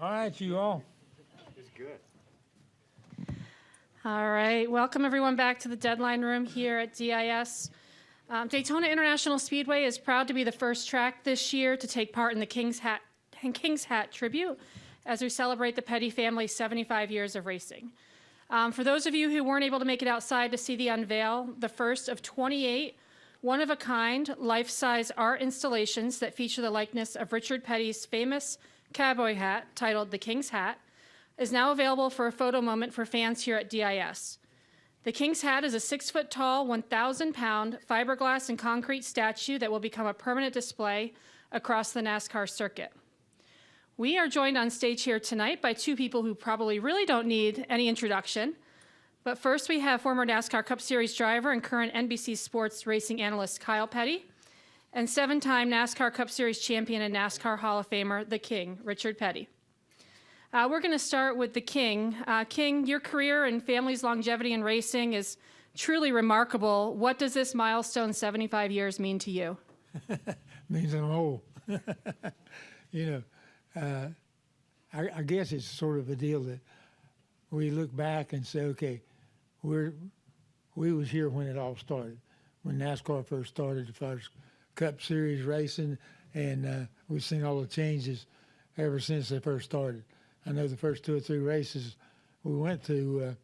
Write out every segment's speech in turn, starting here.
All right, you all. It's good. All right, welcome everyone back to the deadline room here at DIS. Daytona International Speedway is proud to be the first track this year to take part in the King's Hat tribute as we celebrate the Petty family's 75 years of racing. For those of you who weren't able to make it outside to see the unveil, the first of 28 one-of-a-kind, life-size art installations that feature the likeness of Richard Petty's famous cowboy hat titled The King's Hat is now available for a photo moment for fans here at DIS. The King's Hat is a 6-foot-tall, 1,000-pound fiberglass and concrete statue that will become a permanent display across the NASCAR circuit. We are joined on stage here tonight by two people who probably really don't need any introduction. But first, we have former NASCAR Cup Series driver and current NBC Sports racing analyst Kyle Petty, and 7-time NASCAR Cup Series champion and NASCAR Hall of Famer, the King, Richard Petty. We're going to start with the King. King, your career and family's longevity in racing is truly remarkable. What does this milestone 75 years mean to you? Means I'm old. You know, I guess it's sort of a deal that we look back and say, okay, we was here when it all started, when NASCAR first started, the first Cup Series racing, and we've seen all the changes ever since they first started. I know the first 2 or 3 races we went to,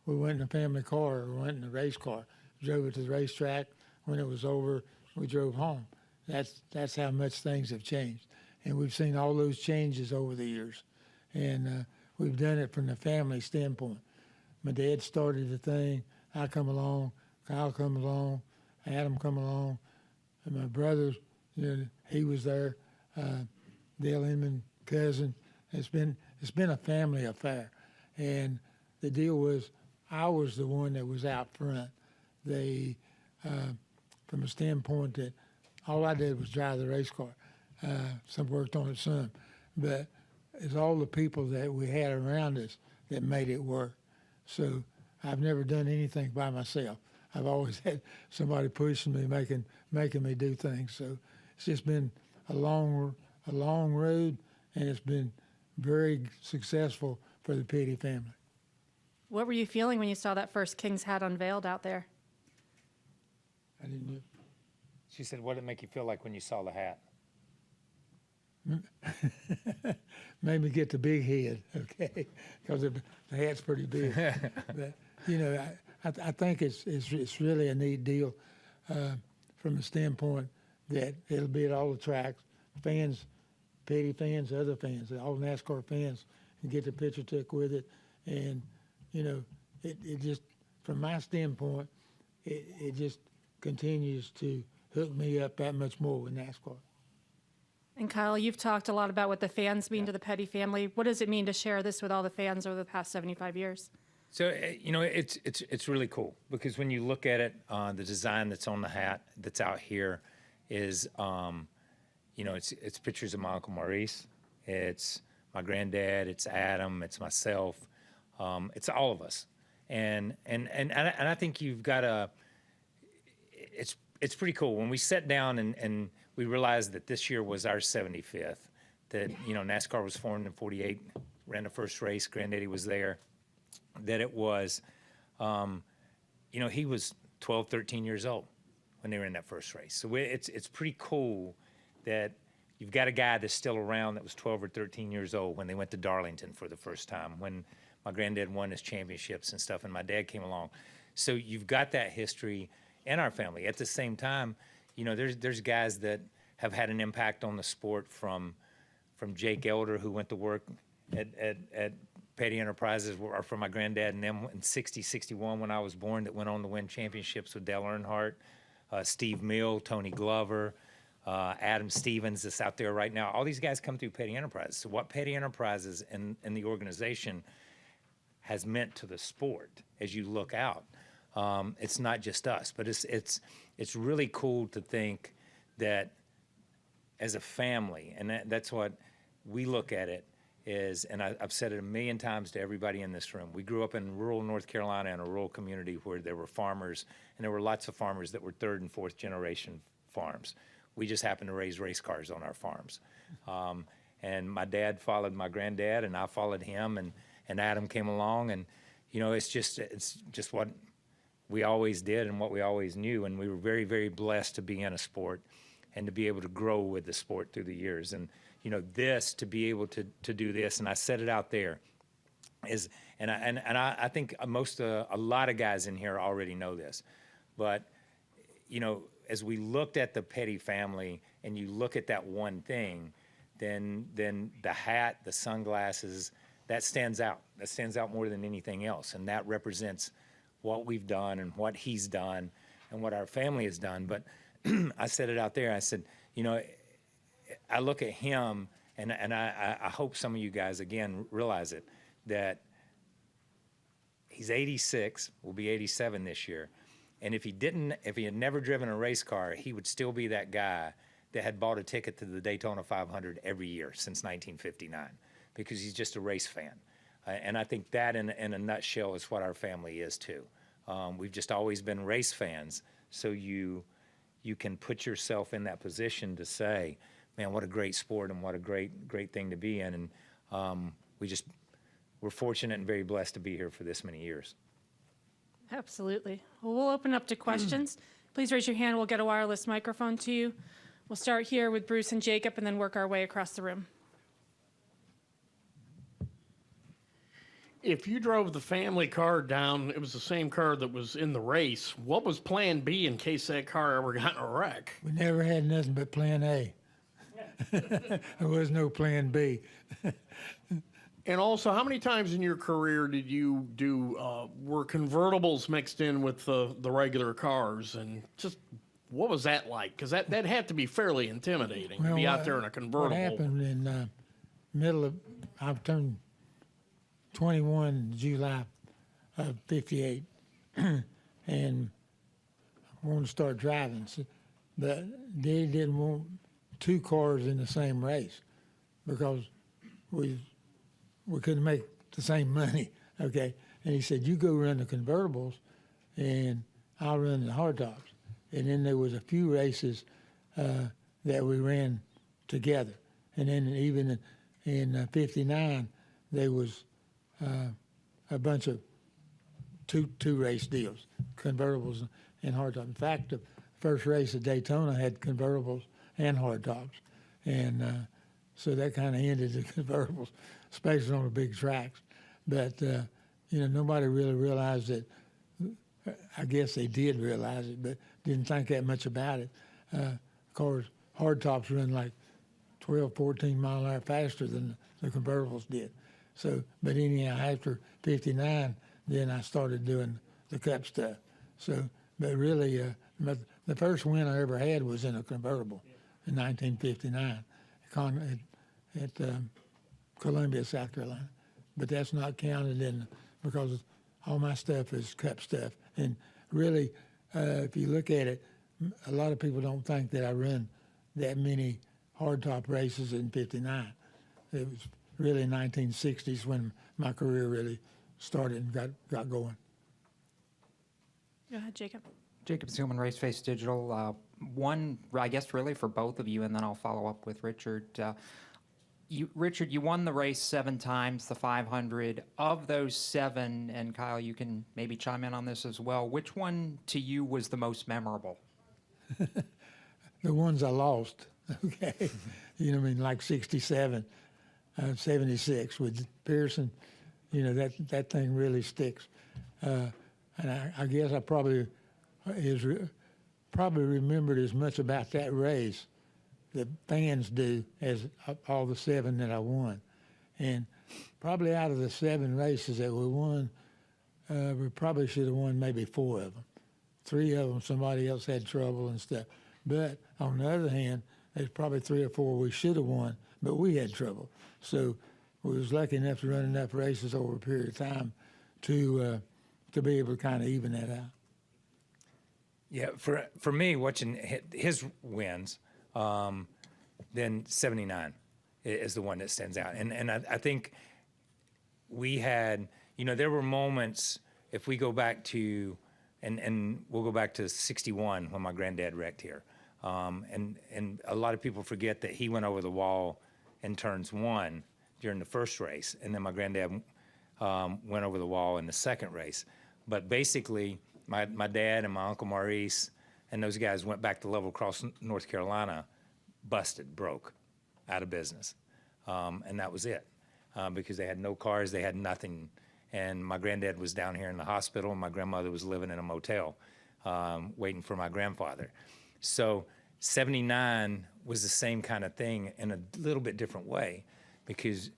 we went in a family car, or went in a race car, drove it to the racetrack. When it was over, we drove home. That's how much things have changed, and we've seen all those changes over the years, and we've done it from the family standpoint. My dad started the thing. I come along, Kyle come along, Adam come along, and my brother, you know, he was there. Dale Inman, cousin. It's been a family affair, and the deal was I was the one that was out front. They, from a standpoint that all I did was drive the race car. Some worked on it some, but it's all the people that we had around us that made it work. So I've never done anything by myself. I've always had somebody pushing me, making me do things. So it's just been a long road, and it's been very successful for the Petty family. What were you feeling when you saw that first King's Hat unveiled out there? I didn't know. She said, what did it make you feel like when you saw the hat? Made me get the big head, okay, because the hat's pretty big. But you know, I think it's really a neat deal from the standpoint that it'll be at all the tracks. Fans, Petty fans, other fans, all NASCAR fans can get the picture took with it, and you know, it just, from my standpoint, it just continues to hook me up that much more with NASCAR. And Kyle, you've talked a lot about what the fans mean to the Petty family. What does it mean to share this with all the fans over the past 75 years? So, you know, it's really cool because when you look at it, the design that's on the hat that's out here is, you know, it's pictures of my Uncle Maurice. It's my granddad. It's Adam. It's myself. It's all of us. And I think you've got to, it's pretty cool. When we sat down and we realized that this year was our 75th, that, you know, NASCAR was formed in 48, ran the first race, Granddaddy was there, that it was, you know, he was 12, 13 years old when they were in that first race. So it's pretty cool that you've got a guy that's still around that was 12 or 13 years old when they went to Darlington for the first time, when my granddad won his championships and stuff, and my dad came along. So you've got that history in our family. At the same time, you know, there's guys that have had an impact on the sport, from Jake Elder, who went to work at Petty Enterprises, or from my granddad and them in 60, 61 when I was born, that went on to win championships with Dale Earnhardt, Steve Mill, Tony Glover, Adam Stevens that's out there right now. All these guys come through Petty Enterprises. So what Petty Enterprises and the organization has meant to the sport as you look out, it's not just us, but it's really cool to think that as a family, and that's what we look at it is, and I've said it a million times to everybody in this room. We grew up in rural North Carolina, in a rural community where there were farmers, and there were lots of farmers that were 3rd and 4th generation farms. We just happened to raise race cars on our farms. And my dad followed my granddad, and I followed him, and Adam came along, and it's just what we always did and what we always knew, and we were very, very blessed to be in a sport and to be able to grow with the sport through the years. And to be able to do this, and I said it out there, I think a lot of guys in here already know this, but as we looked at the Petty family, and you look at that one thing, then the hat, the sunglasses, that stands out. That stands out more than anything else, and that represents what we've done and what he's done and what our family has done. But I said it out there. I said, I look at him, and I hope some of you guys again realize it, that he's 86, will be 87 this year. And if he had never driven a race car, he would still be that guy that had bought a ticket to the Daytona 500 every year since 1959, because he's just a race fan. And I think that in a nutshell is what our family is too. We've just always been race fans. So you can put yourself in that position to say, man, what a great sport and what a great thing to be in. And we're fortunate and very blessed to be here for this many years. Absolutely. Well, we'll open up to questions. Please raise your hand. We'll get a wireless microphone to you. We'll start here with Bruce and Jacob and then work our way across the room. If you drove the family car down, it was the same car that was in the race. What was plan B in case that car ever got in a wreck? We never had nothing but plan A. There was no plan B. And also, how many times in your career did you were convertibles mixed in with the regular cars? And just what was that like? Because that had to be fairly intimidating to be out there in a convertible. What happened in I turned 21 in July of 58 and I wanted to start driving. So, but they didn't want two cars in the same race because we couldn't make the same money, okay? And he said, you go run the convertibles and I'll run the hardtops. And then there was a few races that we ran together. And then even in 59, there was a bunch of two race deals, convertibles and hardtops. In fact, the first race at Daytona had convertibles and hardtops. And so that kind of ended the convertibles, especially on the big tracks. But, nobody really realized that. I guess they did realize it, but didn't think that much about it. Of course, hardtops run like 12, 14 mile an hour faster than the convertibles did. So, but anyhow, after 59, then I started doing the Cup stuff. So, but really, the first win I ever had was in a convertible in 1959 at Columbia, South Carolina. But that's not counted in because all my stuff is Cup stuff. And really, if you look at it, a lot of people don't think that I run that many hardtop races in 59. It was really 1960s when my career really started and got going. Go ahead, Jacob. Jacob Zielman, Raceface Digital. One, I guess, really for both of you, and then I'll follow up with Richard. Richard, you won the race 7 times, the 500. Of those 7, and Kyle, you can maybe chime in on this as well, which one to you was the most memorable? The ones I lost, okay? Like 67, 76 with Pearson, that thing really sticks. And I guess I probably remembered as much about that race the fans do as all the 7 that I won. And probably out of the 7 races that we won, we probably should have won maybe 4 of them. 3 of them, somebody else had trouble and stuff. But on the other hand, there's probably 3 or 4 we should have won, but we had trouble. So we was lucky enough to run enough races over a period of time to be able to kind of even that out. Yeah, for me, watching his wins, then 79 is the one that stands out. And I think we had, there were moments, if we go back to, and we'll go back to 61 when my granddad wrecked here. And a lot of people forget that he went over the wall in turns 1 during the first race, and then my granddad went over the wall in the second race. But basically, my dad and my Uncle Maurice and those guys went back to Level Cross, North Carolina, busted, broke, out of business. And that was it, because they had no cars, they had nothing. And my granddad was down here in the hospital, and my grandmother was living in a motel, waiting for my grandfather. So 79 was the same kind of thing in a little bit different way, because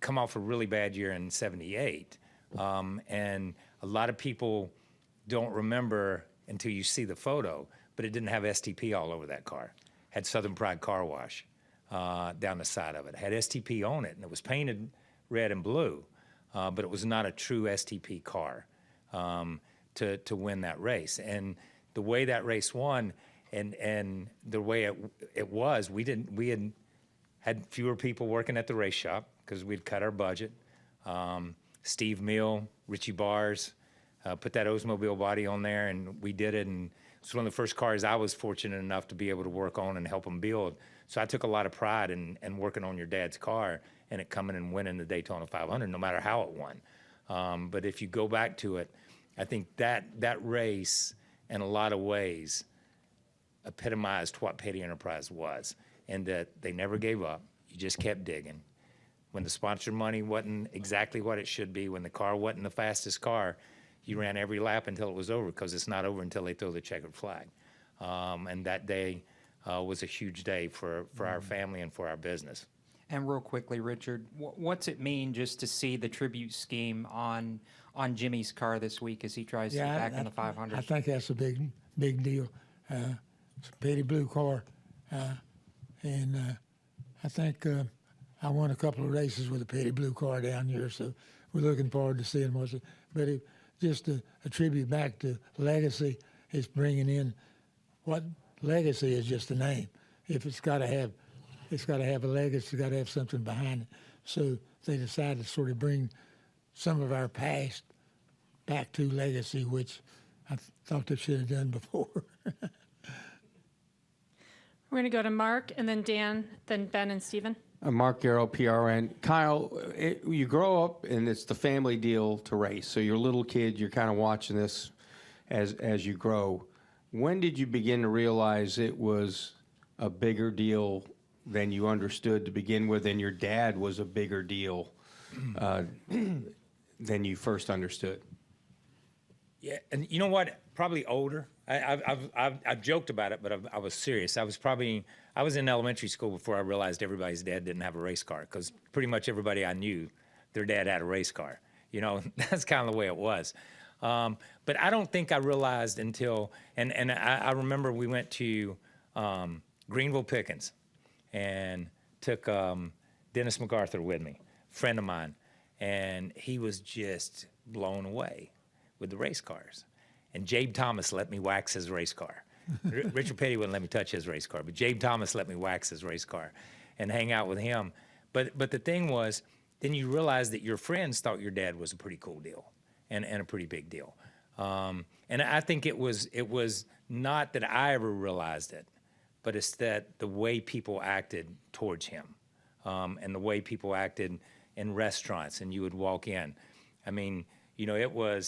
come off a really bad year in 78, and a lot of people don't remember until you see the photo, but it didn't have STP all over that car. Had Southern Pride Car Wash down the side of it. Had STP on it, and it was painted red and blue, but it was not a true STP car to win that race. And the way that race won, and the way it was, we had fewer people working at the race shop because we'd cut our budget. Steve Mill, Richie Bars, put that Oldsmobile body on there, and we did it. And it's one of the first cars I was fortunate enough to be able to work on and help them build. So I took a lot of pride in working on your dad's car and it coming and winning the Daytona 500, no matter how it won. But if you go back to it, I think that race, in a lot of ways, epitomized what Petty Enterprise was, and that they never gave up. You just kept digging. When the sponsor money wasn't exactly what it should be, when the car wasn't the fastest car, you ran every lap until it was over, because it's not over until they throw the checkered flag. And that day was a huge day for our family and for our business. And real quickly, Richard, what's it mean just to see the tribute scheme on Jimmy's car this week as he tries to get back in the 500? I think that's a big deal. It's a Petty blue car, and I think I won a couple of races with a Petty blue car down here, so we're looking forward to seeing what's it. But just a tribute back to legacy is bringing in what legacy is. Just a name. If it's got to have a legacy, it's got to have something behind it. So they decided to sort of bring some of our past back to legacy, which I thought they should have done before. We're going to go to Mark, and then Dan, then Ben and Stephen. Mark Garrow, PRN. Kyle, you grow up and it's the family deal to race. So you're a little kid, you're kind of watching this as you grow. When did you begin to realize it was a bigger deal than you understood to begin with, and your dad was a bigger deal than you first understood? Yeah, and you know what? Probably older. I've joked about it, but I was serious. I was in elementary school before I realized everybody's dad didn't have a race car, because pretty much everybody I knew, their dad had a race car. You know, that's kind of the way it was. But I don't think I realized until, and I remember we went to Greenville Pickens and took Dennis MacArthur with me, friend of mine, and he was just blown away with the race cars. And Jabe Thomas let me wax his race car. Richard Petty wouldn't let me touch his race car, but Jabe Thomas let me wax his race car and hang out with him. But the thing was, then you realize that your friends thought your dad was a pretty cool deal and a pretty big deal. And I think it was not that I ever realized it, but it's that the way people acted towards him, and the way people acted in restaurants, and you would walk in. I mean, you know,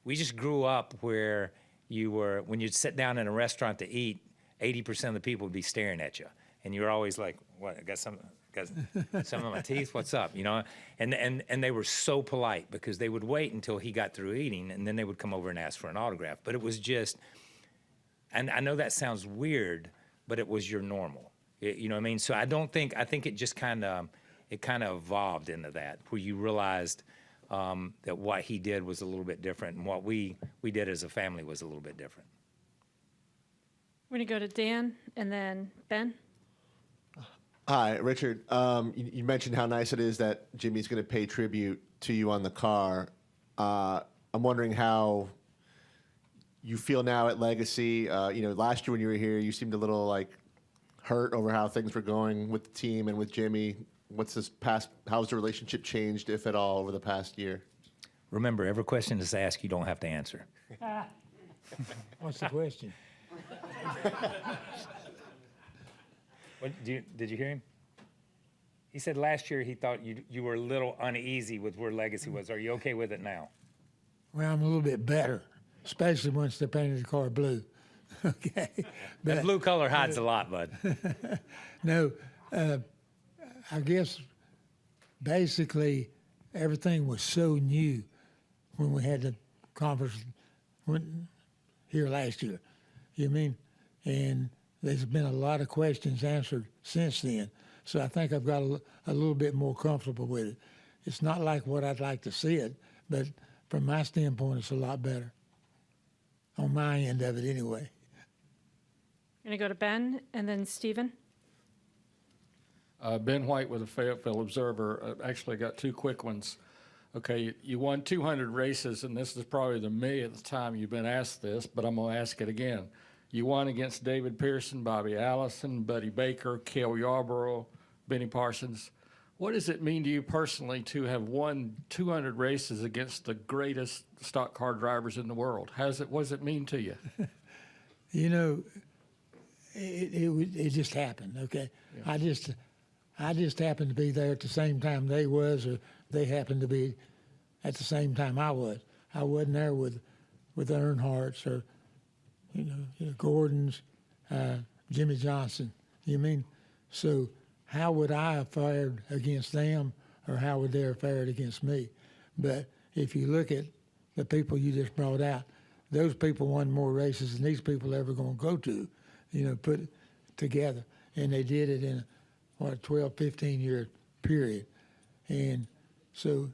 we just grew up where when you'd sit down in a restaurant to eat, 80% of the people would be staring at you. And you're always like, what, I got some on my teeth? What's up? You know? And they were so polite, because they would wait until he got through eating, and then they would come over and ask for an autograph. But it was just, and I know that sounds weird, but it was your normal. You know what I mean? So I think it just kind of evolved into that, where you realized that what he did was a little bit different, and what we did as a family was a little bit different. We're going to go to Dan, and then Ben. Hi, Richard. You mentioned how nice it is that Jimmy's going to pay tribute to you on the car. I'm wondering how you feel now at Legacy. Last year when you were here, you seemed a little hurt over how things were going with the team and with Jimmy. How's the relationship changed, if at all, over the past year? Remember, every question that's asked, you don't have to answer. What's the question? Did you hear him? He said last year he thought you were a little uneasy with where Legacy was. Are you okay with it now? Well, I'm a little bit better, especially once they painted the car blue. Okay. The blue color hides a lot, bud. No, I guess basically everything was so new when we had the conference here last year. You mean? And there's been a lot of questions answered since then. So I think I've got a little bit more comfortable with it. It's not like what I'd like to see it, but from my standpoint, it's a lot better. On my end of it, anyway. I'm going to go to Ben and then Stephen. Ben White with the Fayetteville Observer. Actually got two quick ones. Okay, you won 200 races, and this is probably the millionth time you've been asked this, but I'm going to ask it again. You won against David Pearson, Bobby Allison, Buddy Baker, Cale Yarborough, Benny Parsons. What does it mean to you personally to have won 200 races against the greatest stock car drivers in the world? What does it mean to you? You know, it just happened. Okay, yeah. I just happened to be there at the same time they was, or they happened to be at the same time I was. I wasn't there with Earnhardt's or you know Gordon's, Jimmy Johnson. You mean? So how would I have fared against them, or how would they have fared against me? But if you look at the people you just brought out, those people won more races than these people ever going to go to, you know, put it together. And they did it in a 12, 15-year period. And so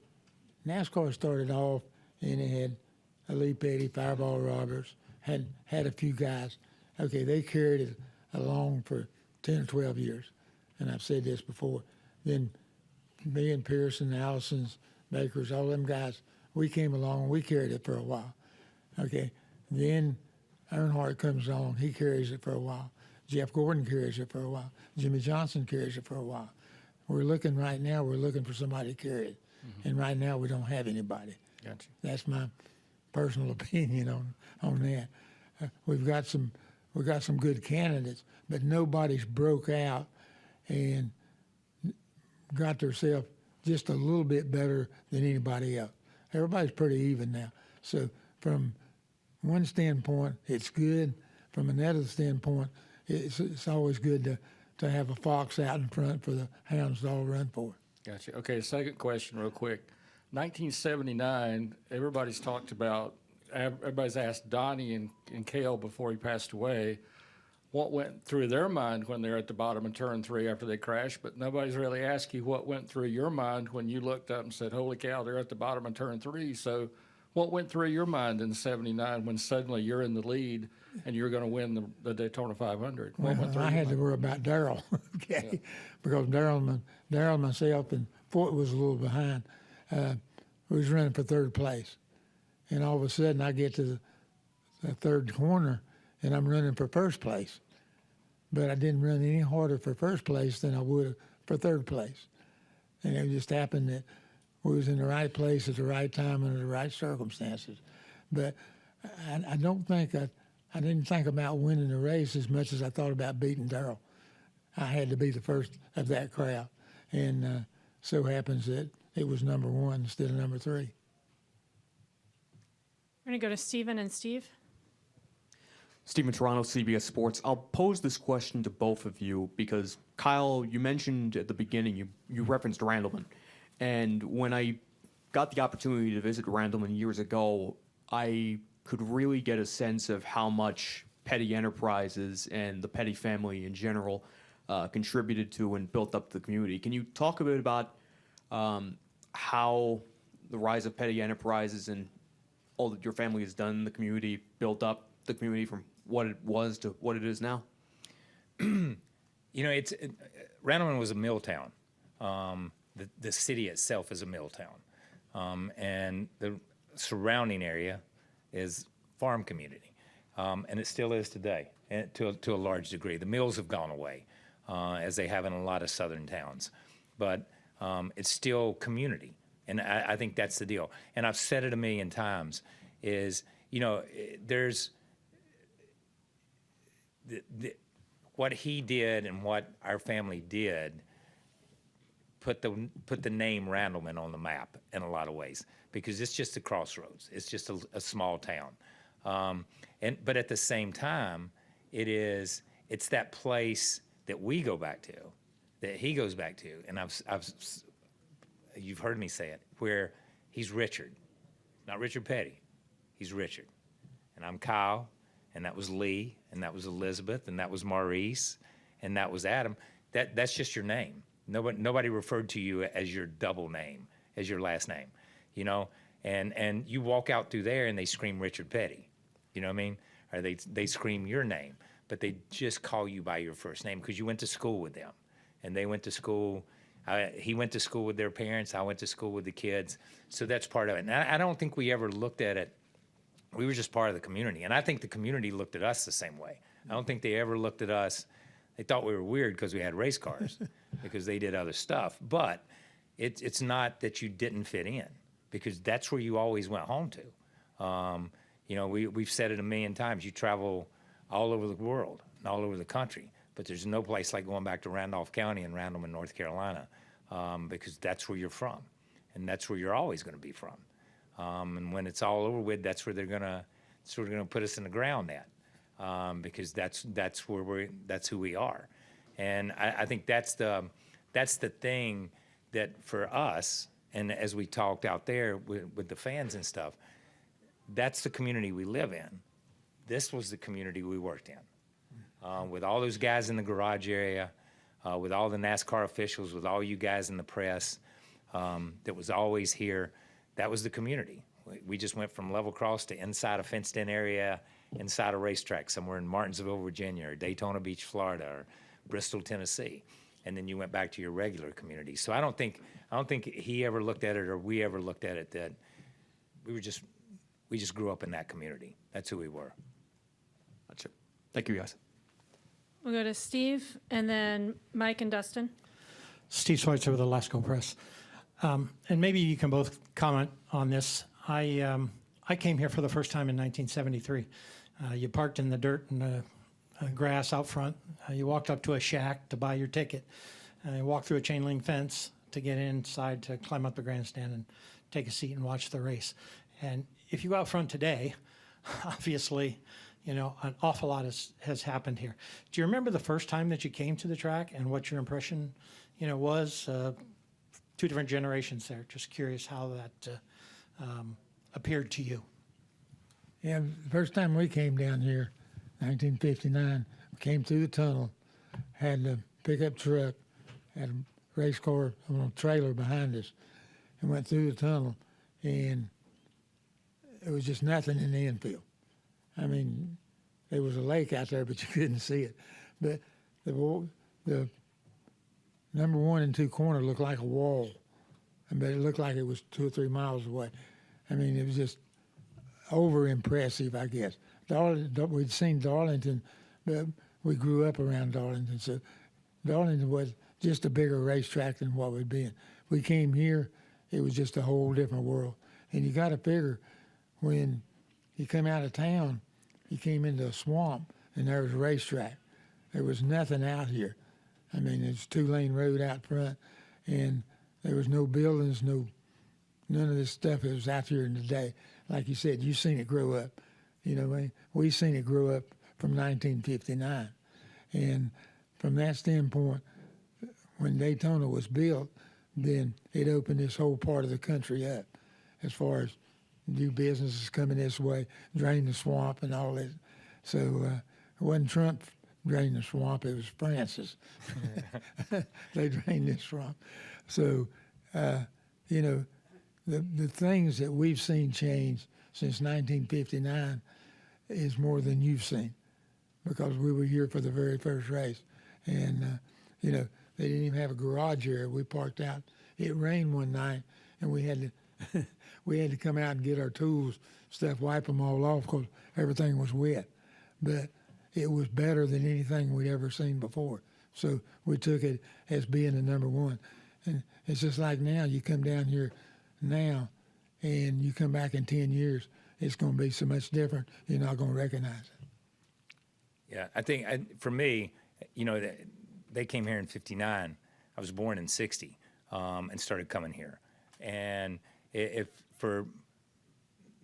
NASCAR started off, and it had Lee Petty, Fireball Roberts, had a few guys. Okay, they carried it along for 10 or 12 years. And I've said this before. Then me and Pearson, Allison's, Bakers, all them guys, we came along and we carried it for a while. Okay, then Earnhardt comes along, he carries it for a while. Jeff Gordon carries it for a while. Jimmy Johnson carries it for a while. We're looking for somebody to carry it. Mm-hmm. And right now we don't have anybody. Gotcha. That's my personal opinion on that. We've got some good candidates, but nobody's broke out and got themselves just a little bit better than anybody else. Everybody's pretty even now. So from one standpoint, it's good. From another standpoint, it's always good to have a fox out in front for the hounds to all run for. Gotcha. Okay, second question real quick. 1979, everybody's asked Donnie and Cale before he passed away, what went through their mind when they're at the bottom of turn 3 after they crashed, but nobody's really asked you what went through your mind when you looked up and said, holy cow, they're at the bottom of turn 3. So what went through your mind in 79 when suddenly you're in the lead and you're going to win the Daytona 500? Well, I had to worry about Darrell, okay, yeah. Because Darrell and myself and Fort was a little behind. We was running for third place. And all of a sudden I get to the third corner and I'm running for first place. But I didn't run any harder for first place than I would for third place. And it just happened that we was in the right place at the right time under the right circumstances. But I don't think I didn't think about winning the race as much as I thought about beating Darrell. I had to be the first of that crowd. And so happens that it was number 1 instead of number 3. We're going to go to Stephen and Steve. Stephen Toronto, CBS Sports. I'll pose this question to both of you because, Kyle, you mentioned at the beginning, you referenced Randleman. And when I got the opportunity to visit Randleman years ago, I could really get a sense of how much Petty Enterprises and the Petty family in general contributed to and built up the community. Can you talk a bit about how the rise of Petty Enterprises and all that your family has done in the community built up the community from what it was to what it is now? You know, Randleman was a mill town. The city itself is a mill town, and the surrounding area is farm community, and it still is today, and to a large degree. The mills have gone away, as they have in a lot of southern towns, but it's still community, and I think that's the deal. And I've said it a million times: is there's what he did and what our family did put the name Randleman on the map in a lot of ways, because it's just a crossroads. It's just a small town, but at the same time, it's that place that we go back to, that he goes back to, and you've heard me say it, where he's Richard, not Richard Petty, he's Richard, and I'm Kyle, and that was Lee, and that was Elizabeth, and that was Maurice, and that was Adam. That's just your name. Nobody referred to you as your double name, as your last name, you know. And you walk out through there and they scream Richard Petty, you know what I mean? Or they scream your name, but they just call you by your first name because you went to school with them, and they went to school. He went to school with their parents. I went to school with the kids. So that's part of it. And I don't think we ever looked at it. We were just part of the community, and I think the community looked at us the same way. I don't think they ever looked at us. They thought we were weird because we had race cars, because they did other stuff. But it's not that you didn't fit in, because that's where you always went home to. You know, we've said it a million times. You travel all over the world and all over the country, but there's no place like going back to Randolph County and Randleman, North Carolina, because that's where you're from, and that's where you're always going to be from. And when it's all over with, that's where they're gonna put us in the ground at. Because that's who we are, and I think that's the thing that for us, and as we talked out there with the fans and stuff, that's the community we live in. This was the community we worked in, with all those guys in the garage area, with all the NASCAR officials, with all you guys in the press, that was always here. That was the community. We just went from level cross to inside a fenced-in area, inside a racetrack somewhere in Martinsville, Virginia, or Daytona Beach, Florida, or Bristol, Tennessee, and then you went back to your regular community. So I don't think he ever looked at it, or we ever looked at it, that we just grew up in that community. That's who we were. That's it. Thank you, guys. We'll go to Steve, and then Mike and Dustin. Steve Schweitzer with the Lasco Press. And maybe you can both comment on this. I came here for the first time in 1973. You parked in the dirt and the grass out front. You walked up to a shack to buy your ticket. You walked through a chain link fence to get inside to climb up the grandstand and take a seat and watch the race. And if you go out front today, obviously, you know, an awful lot has happened here. Do you remember the first time that you came to the track and what your impression, you know, was? Two different generations there. Just curious how that appeared to you. Yeah, the first time we came down here, 1959, we came through the tunnel, had the pickup truck, had a race car on a trailer behind us, and went through the tunnel, and it was just nothing in the infield. I mean, there was a lake out there, but you couldn't see it. But the number 1 and 2 corner looked like a wall, but it looked like it was 2 or 3 miles away. I mean, it was just over impressive, I guess. We'd seen Darlington, but we grew up around Darlington, so Darlington was just a bigger racetrack than what we'd been. We came here, it was just a whole different world. And you got to figure, when you come out of town, you came into a swamp, and there was a racetrack. There was nothing out here. I mean, it's 2-lane road out front, and there was no buildings, none of this stuff that was out here in the day. Like you said, you've seen it grow up. You know what I mean? We've seen it grow up from 1959. And from that standpoint, when Daytona was built, then it opened this whole part of the country up as far as new businesses coming this way, drain the swamp and all that. So it wasn't Trump drained the swamp, it was Francis. They drained this swamp. So, you know, the things that we've seen change since 1959 is more than you've seen, because we were here for the very first race. And, you know, they didn't even have a garage area. We parked out. It rained one night, and we had to come out and get our tools, wipe them all off because everything was wet. But it was better than anything we'd ever seen before. So we took it as being the number 1. And it's just like now, you come down here now and you come back in 10 years, it's going to be so much different, you're not going to recognize it. Yeah, I think for me, you know, they came here in '59. I was born in '60. and started coming here. And if for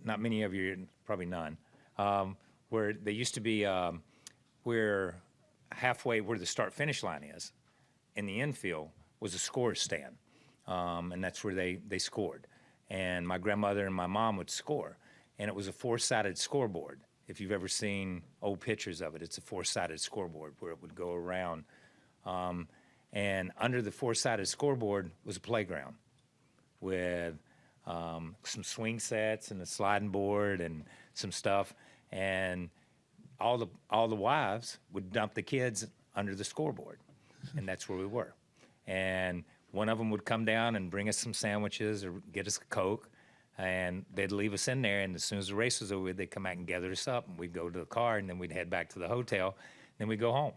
not many of you, probably none, where they used to be where halfway where the start-finish line is in the infield was a scorer's stand, and that's where they scored. And my grandmother and my mom would score, and it was a four-sided scoreboard. If you've ever seen old pictures of it, it's a four-sided scoreboard where it would go around. And under the four-sided scoreboard was a playground with some swing sets and a sliding board and some stuff. And all the wives would dump the kids under the scoreboard, and that's where we were. And one of them would come down and bring us some sandwiches or get us a Coke, and they'd leave us in there. And as soon as the race was over, they'd come back and gather us up, and we'd go to the car, and then we'd head back to the hotel, and then we'd go home.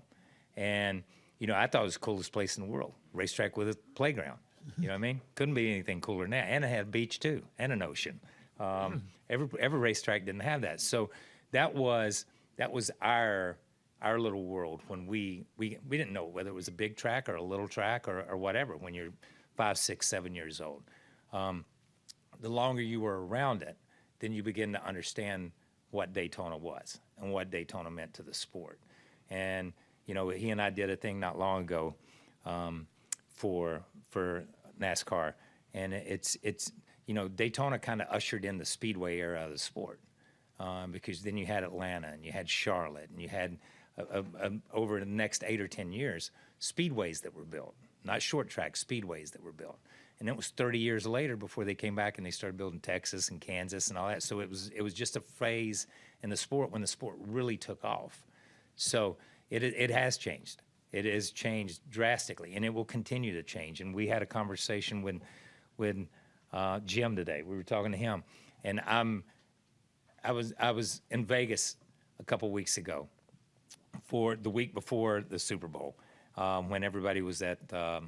And I thought it was the coolest place in the world, racetrack with a playground. You know what I mean? Couldn't be anything cooler than that. And it had a beach too, and an ocean. Every racetrack didn't have that. So that was our little world when we didn't know whether it was a big track or a little track or whatever when you're 5, 6, 7 years old. The longer you were around it, then you begin to understand what Daytona was and what Daytona meant to the sport. And he and I did a thing not long ago for NASCAR, and it's Daytona kind of ushered in the speedway era of the sport, because then you had Atlanta and you had Charlotte and you had over the next 8 or 10 years speedways that were built, not short track speedways that were built. And it was 30 years later before they came back and they started building Texas and Kansas and all that. So it was just a phase in the sport when the sport really took off. So it has changed. It has changed drastically, and it will continue to change. And we had a conversation with Jim today. We were talking to him, and I was in Vegas a couple weeks ago for the week before the Super Bowl, when everybody was at the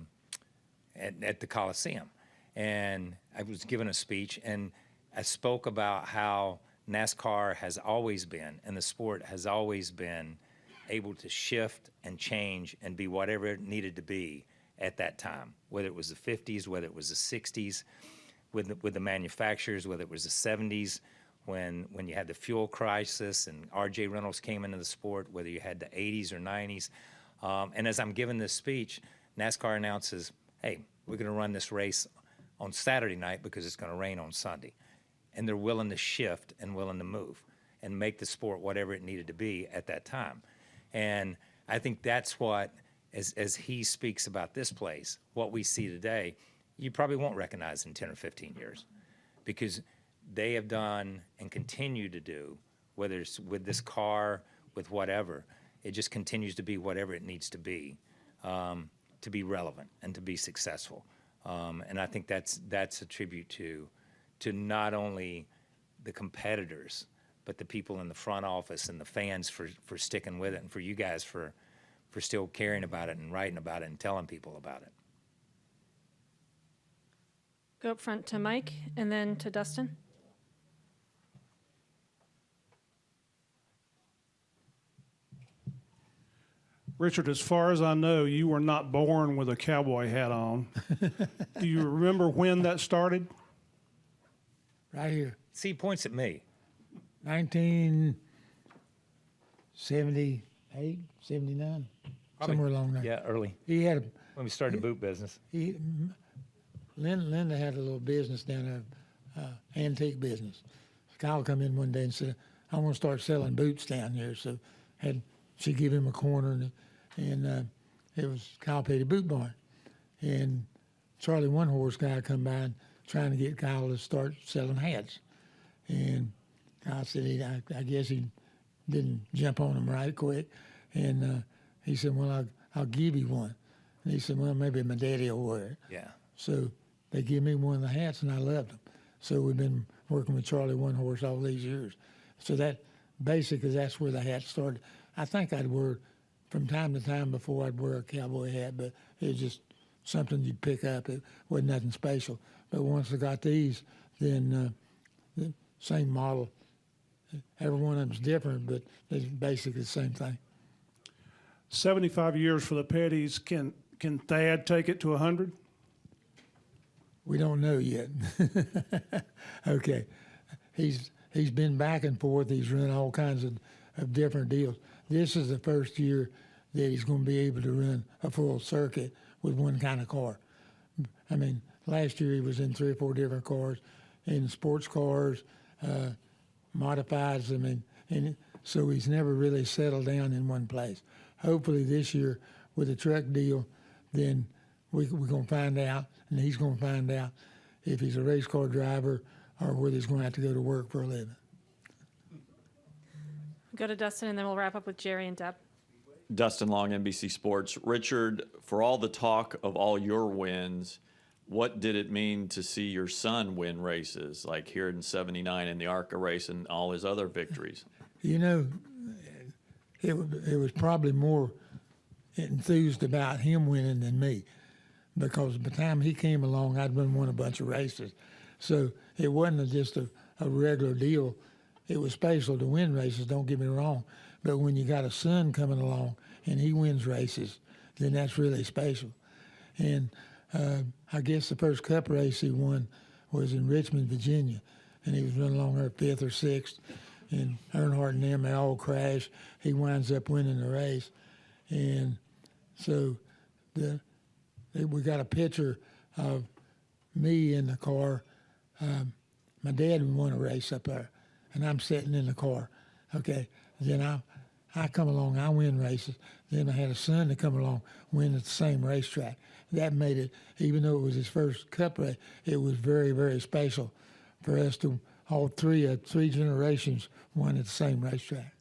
Coliseum, and I was giving a speech, and I spoke about how NASCAR has always been, and the sport has always been, able to shift and change and be whatever it needed to be at that time, whether it was the 50s, whether it was the 60s, with the manufacturers, whether it was the 70s, when you had the fuel crisis and R.J. Reynolds came into the sport, whether you had the 80s or 90s. And as I'm giving this speech, NASCAR announces, hey, we're going to run this race on Saturday night because it's going to rain on Sunday. And they're willing to shift and willing to move and make the sport whatever it needed to be at that time. And I think that's what, as he speaks about this place, what we see today, you probably won't recognize in 10 or 15 years, because they have done and continue to do, whether it's with this car, with whatever, it just continues to be whatever it needs to be relevant and to be successful. And I think that's a tribute to not only the competitors, but the people in the front office and the fans for sticking with it, and for you guys for still caring about it and writing about it and telling people about it. Go up front to Mike and then to Dustin. Richard, as far as I know, you were not born with a cowboy hat on. Do you remember when that started? Right here, See, he points at me. 1978, 79, somewhere along there. Yeah, early. He had When we started the boot business. Linda had a little business down there, antique business. Kyle come in one day and said, "I want to start selling boots down here." So she gave him a corner, and it was Kyle Petty Boot Barn, and Charlie One Horse guy come by and trying to get Kyle to start selling hats, and Kyle said I guess he didn't jump on him right quick, and he said, "Well, I'll give you one." And he said, "Well, maybe my daddy will wear it." Yeah. So they give me one of the hats, and I loved them. So we've been working with Charlie One Horse all these years. So that's where the hat started. I think I'd wear, from time to time before, I'd wear a cowboy hat, but it was just something you'd pick up. It wasn't nothing special. But once I got these, then the same model. Every one of them's different, but they're basically the same thing. 75 years for the Petties. Can Thad take it to 100? We don't know yet. Okay. He's been back and forth. He's run all kinds of different deals. This is the first year that he's going to be able to run a full circuit with one kind of car. I mean, last year he was in 3 or 4 different cars, in sports cars, modifieds. I mean, and so he's never really settled down in one place. Hopefully this year with the truck deal, then we're going to find out, and he's going to find out if he's a race car driver or whether he's going to have to go to work for a living. Go to Dustin, and then we'll wrap up with Jerry and Deb. Dustin Long, NBC Sports. Richard, for all the talk of all your wins, what did it mean to see your son win races, like here in '79 in the ARCA race and all his other victories? You know, it was probably more enthused about him winning than me, because by the time he came along, I'd won a bunch of races. So it wasn't just a regular deal. It was special to win races, don't get me wrong. But when you got a son coming along and he wins races, then that's really special. And I guess the first Cup race he won was in Richmond, Virginia, and he was running along there 5th or 6th, and Earnhardt and them, they all crashed. He winds up winning the race. And so we got a picture of me in the car. My dad won a race up there, and I'm sitting in the car. Okay, then I come along, I win races. Then I had a son to come along, win at the same racetrack. That made it, even though it was his first Cup race, it was very, very special for us to, all three generations won at the same racetrack.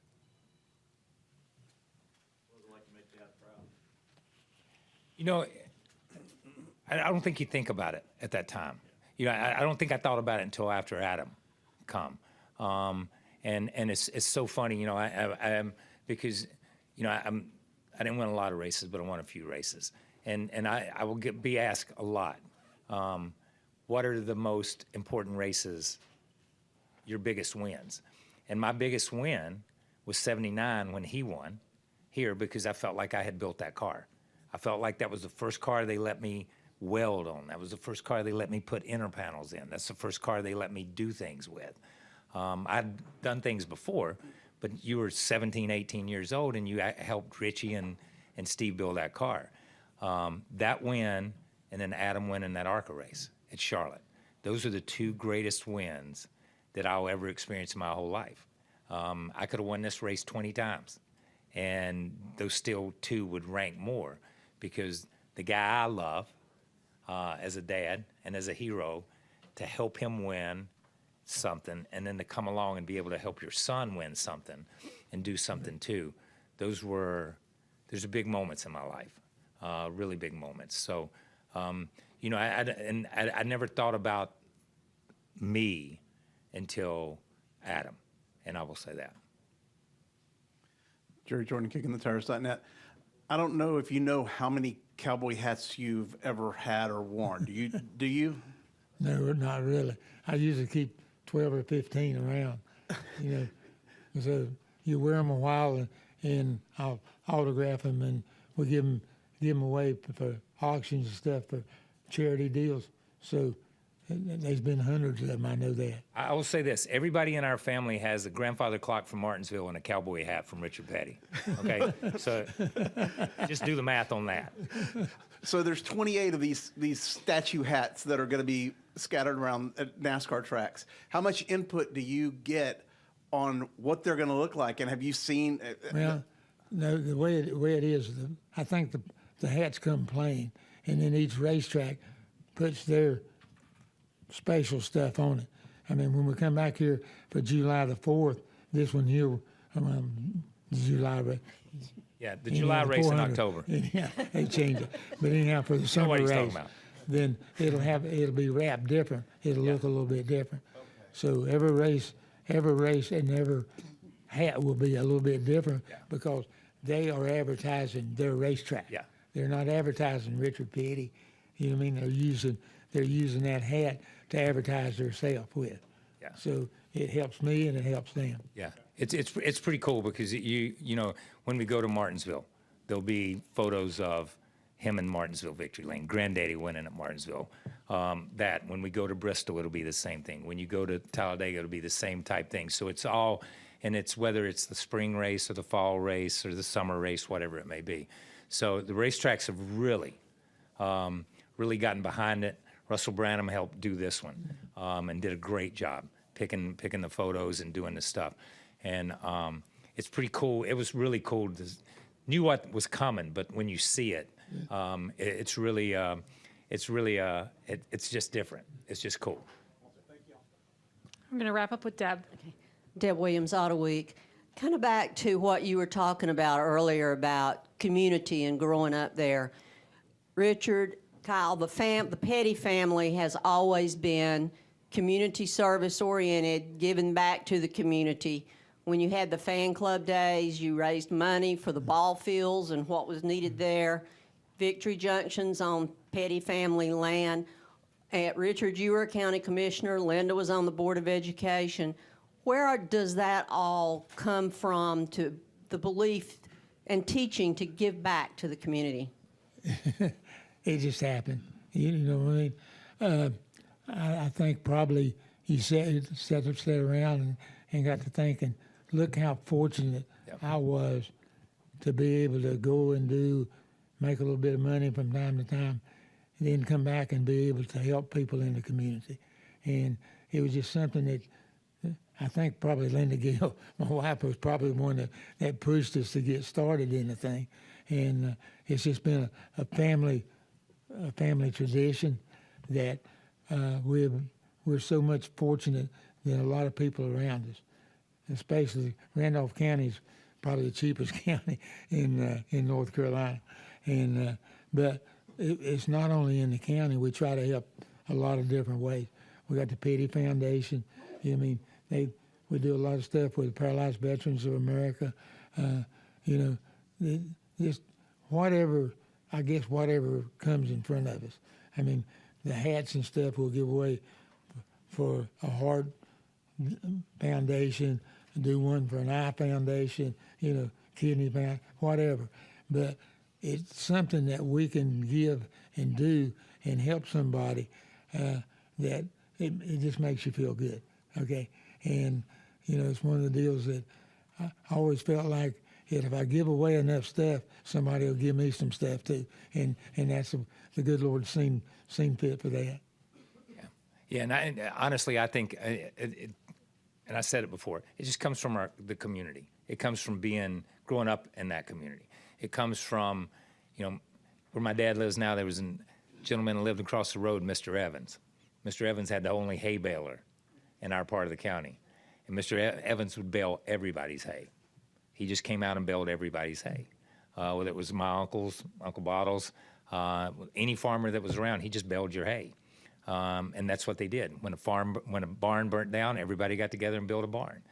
You know, I don't think you think about it at that time. You know, I don't think I thought about it until after Adam come. And it's so funny, you know, I because, you know, I didn't win a lot of races, but I won a few races. And I will be asked a lot, what are the most important races, your biggest wins? And my biggest win was '79 when he won here, because I felt like I had built that car. I felt like that was the first car they let me weld on. That was the first car they let me put inner panels in. That's the first car they let me do things with. I'd done things before, but you were 17, 18 years old, and you helped Richie and Steve build that car. That win, and then Adam winning that ARCA race at Charlotte. Those are the 2 greatest wins that I'll ever experience in my whole life. I could have won this race 20 times, and those still 2 would rank more, because the guy I love as a dad and as a hero, to help him win something, and then to come along and be able to help your son win something and do something too. Those are big moments in my life, really big moments. So, you know, I never thought about me until Adam, and I will say that. Jerry Jordan, KickingTheTires.net. I don't know if you know how many cowboy hats you've ever had or worn. Do you? No, not really. I usually keep 12 or 15 around, you know. So you wear them a while, and I'll autograph them, and we give them away for auctions and stuff, for charity deals. So there's been hundreds of them, I know that. I will say this: everybody in our family has a grandfather clock from Martinsville and a cowboy hat from Richard Petty. Okay, so just do the math on that. So there's 28 of these statue hats that are going to be scattered around at NASCAR tracks. How much input do you get on what they're going to look like? And have you seen? Well, no, the way it is, I think the hats come plain, and then each racetrack puts their special stuff on it. I mean, when we come back here for July the 4th, this one here, July. Yeah, the July race in 400. October. Yeah, they change it. But anyhow, for the summer what he's race, talking about. then it'll be wrapped different. It'll look a little bit different. Okay. So every race, and every hat will be a little bit different, because they are advertising their racetrack. Yeah. They're not advertising Richard Petty. You know what I mean? They're using that hat to advertise themselves with. Yeah. So it helps me and it helps them. Yeah, it's pretty cool, because you know, when we go to Martinsville, there'll be photos of him in Martinsville victory lane, granddaddy winning at Martinsville. That when we go to Bristol, it'll be the same thing. When you go to Talladega, it'll be the same type thing. So it's all, and it's whether it's the spring race or the fall race or the summer race, whatever it may be. So the racetracks have really gotten behind it. Russell Branham helped do this one and did a great job picking the photos and doing the stuff. And it's pretty cool. It was really cool. Knew what was coming, but when you see it, it's just different. It's just cool. I'm going to wrap up with Deb. Deb Williams, Auto Week. Kind of back to what you were talking about earlier about community and growing up there. Richard, Kyle, the Petty family has always been community service oriented, giving back to the community. When you had the fan club days, you raised money for the ball fields and what was needed there. Victory Junctions on Petty family land. Richard, you were a county commissioner. Linda was on the Board of Education. Where does that all come from, to the belief and teaching to give back to the community? It just happened. You know what I mean? I think probably he sat around and got to thinking, look how fortunate I was to be able to go and make a little bit of money from time to time, and then come back and be able to help people in the community. And it was just something that I think probably Linda Gill, my wife, was probably one that pushed us to get started in the thing. And it's just been a family tradition that we're so much fortunate than a lot of people around us. Especially Randolph County is probably the cheapest county in North Carolina. And but it's not only in the county. We try to help a lot of different ways. We got the Petty Foundation. I mean, we do a lot of stuff with Paralyzed Veterans of America. Just whatever comes in front of us. I mean, the hats and stuff we'll give away for a heart foundation, do one for an eye foundation, kidney foundation, whatever. But it's something that we can give and do and help somebody that it just makes you feel good, okay? And, it's one of the deals that I always felt like if I give away enough stuff, somebody will give me some stuff too. And that's the good Lord seen fit for that. Yeah, and honestly, I think, and I said it before, it just comes from the community. It comes from growing up in that community. It comes from, where my dad lives now, there was a gentleman who lived across the road, Mr. Evans. Mr. Evans had the only hay baler in our part of the county. And Mr. Evans would bale everybody's hay. He just came out and baled everybody's hay. Whether it was my Uncle Bottles, any farmer that was around, he just baled your hay. And that's what they did. When a barn burnt down, everybody got together and built a barn.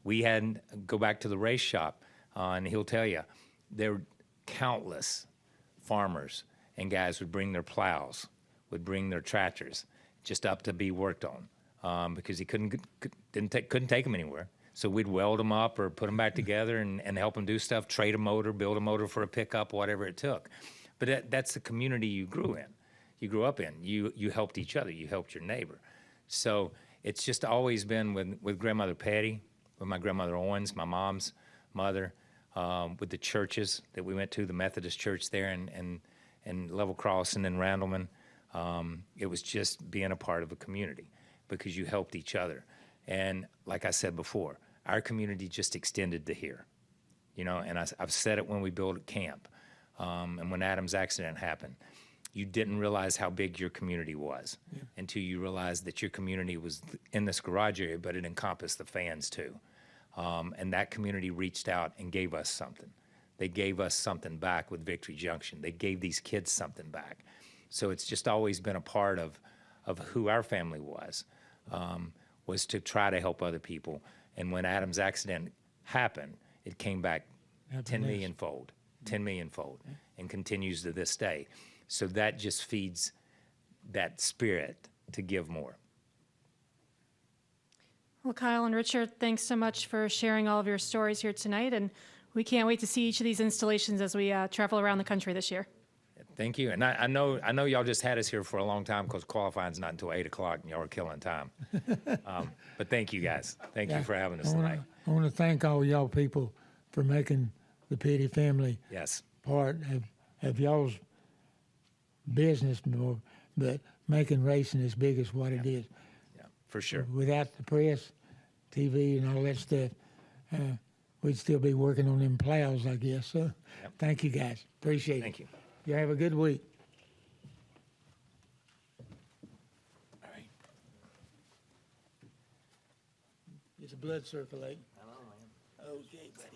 We had go back to the race shop, and he'll tell you, there were countless farmers and guys would bring their plows, would bring their tractors, just up to be worked on, because he couldn't take them anywhere. So we'd weld them up or put them back together and help them do stuff, trade a motor, build a motor for a pickup, whatever it took. But that's the community you grew in. You grew up in. You helped each other. You helped your neighbor. So it's just always been with Grandmother Patty, with my grandmother Owens, my mom's mother, with the churches that we went to, the Methodist church there in Level Cross and then Randleman. It was just being a part of a community because you helped each other. And like I said before, our community just extended to here. And I've said it when we built a camp and when Adam's accident happened. You didn't realize how big your community was until you realized that your community was in this garage area, but it encompassed the fans too. And that community reached out and gave us something. They gave us something back with Victory Junction. They gave these kids something back. So it's just always been a part of who our family was to try to help other people. And when Adam's accident happened, it came back 10 million fold, and continues to this day. So that just feeds that spirit to give more. Well, Kyle and Richard, thanks so much for sharing all of your stories here tonight, and we can't wait to see each of these installations as we travel around the country this year. Thank you. And I know y'all just had us here for a long time because qualifying's not until 8 o'clock and y'all are killing time. But thank you guys. Thank you for having us tonight. I want to thank all y'all people for making the Petty family Yes. part of y'all's business more, but making racing as big as what it is. Yeah, for sure. Without the press, TV, and all that stuff, we'd still be working on them plows, I guess. So thank you guys. Appreciate it. Thank you. You have a good week. All right. Is the blood circulating? I don't know, man. Okay, buddy.